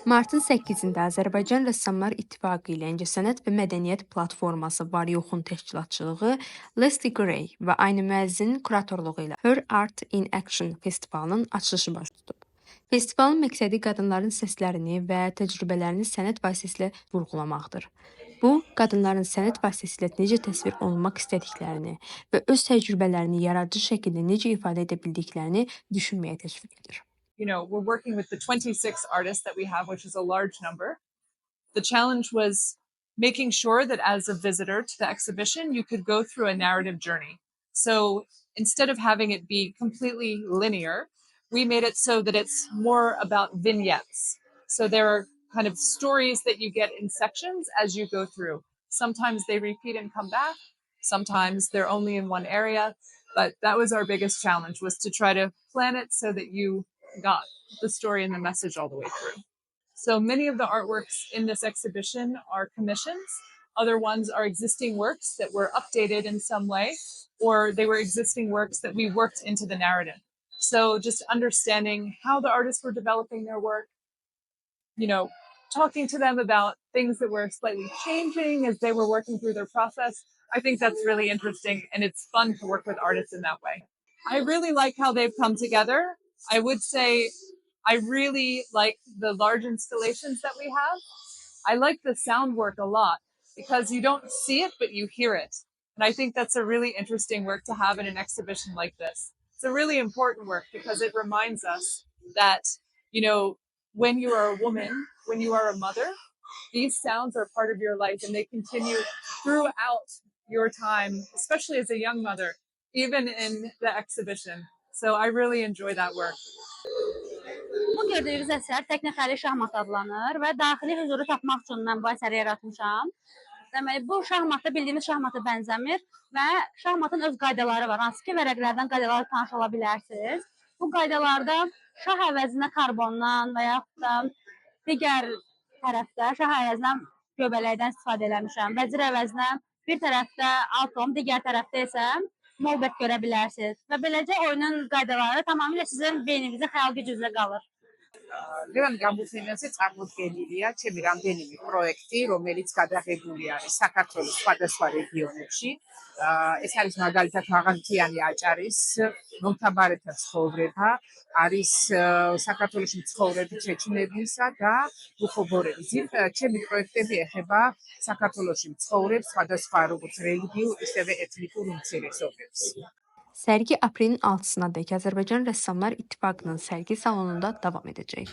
Martın 8-də Azərbaycan Rəssamlar İttifaqı ilə İncəsənət və Mədəniyyət Platforması var-yoxun təşkilatçılığı Leslie Gray və Aynı Müəzzinin kuratorluğu ilə Her Art in Action festivalının açılışı baş tutub. Festivalın məqsədi qadınların səslərini və təcrübələrini sənət vasitəsilə vurğulamaqdır. Bu, qadınların sənət vasitəsilə necə təsvir olunmaq istədiklərini və öz təcrübələrini yaradıcı şəkildə necə ifadə edə bildiklərini düşünməyə təşviq edir. We're working with the 26 artists that we have, which is a large number. The challenge was making sure that as a visitor to the exhibition, you could go through a narrative journey. So instead of having it be completely linear, we made it so that it's more about vignettes. So there are kind of stories that you get in sections as you go through. Sometimes they repeat and come back. Sometimes they're only in one area. But that was our biggest challenge, was to try to plan it so that you got the story and the message all the way through. So many of the artworks in this exhibition are commissions. Other ones are existing works that were updated in some way, or they were existing works that we worked into the narrative. So just understanding how the artists were developing their work, talking to them about things that were slightly changing as they were working through their process. I think that's really interesting, and it's fun to work with artists in that way. I really like how they've come together. I would say I really like the large installations that we have. I like the sound work a lot because you don't see it, but you hear it. And I think that's a really interesting work to have in an exhibition like this. It's a really important work because it reminds us that, when you are a woman, when you are a mother, these sounds are part of your life and they continue throughout your time, especially as a young mother, even in the exhibition. So I really enjoy that work. Bu gördüyünüz əsər təknəfərli şahmat adlanır və daxili hüzuru tapmaq üçün mən bu əsəri yaratmışam. Deməli, bu şahmatda bildiyimiz şahmata bənzəmir və şahmatın öz qaydaları var. Hansı ki, vərəqlərdən qaydaları tanış ola bilərsiniz. Bu qaydalarda şah əvəzinə karbondan və yaxud da digər tərəfdə şah əvəzinə göbələkdən istifadə eləmişəm. Vəzir əvəzinə bir tərəfdə atom, digər tərəfdə isə molbət görə bilərsiniz. Və beləcə oyunun qaydaları tamamilə sizin beyninizin xəyal gücünüzə qalır. დღევანდელ გამოფენაზე წარმოდგენილია ჩემი რამდენიმე პროექტი, რომელიც გადაღებული არის საქართველოს სხვადასხვა რეგიონებში. ეს არის მაგალითად მაღალმთიანი აჭარის მომთაბარეთა ცხოვრება, არის საქართველოში მცხოვრები ჩეჩნებისა და ბუხობორების. ჩემი პროექტები ეხება საქართველოში მცხოვრებ სხვადასხვა როგორც რელიგიურ, ისევე ეთნიკურ უმცირესობებს. Sərgi aprelin 6-sına dək Azərbaycan Rəssamlar İttifaqının sərgi salonunda davam edəcək.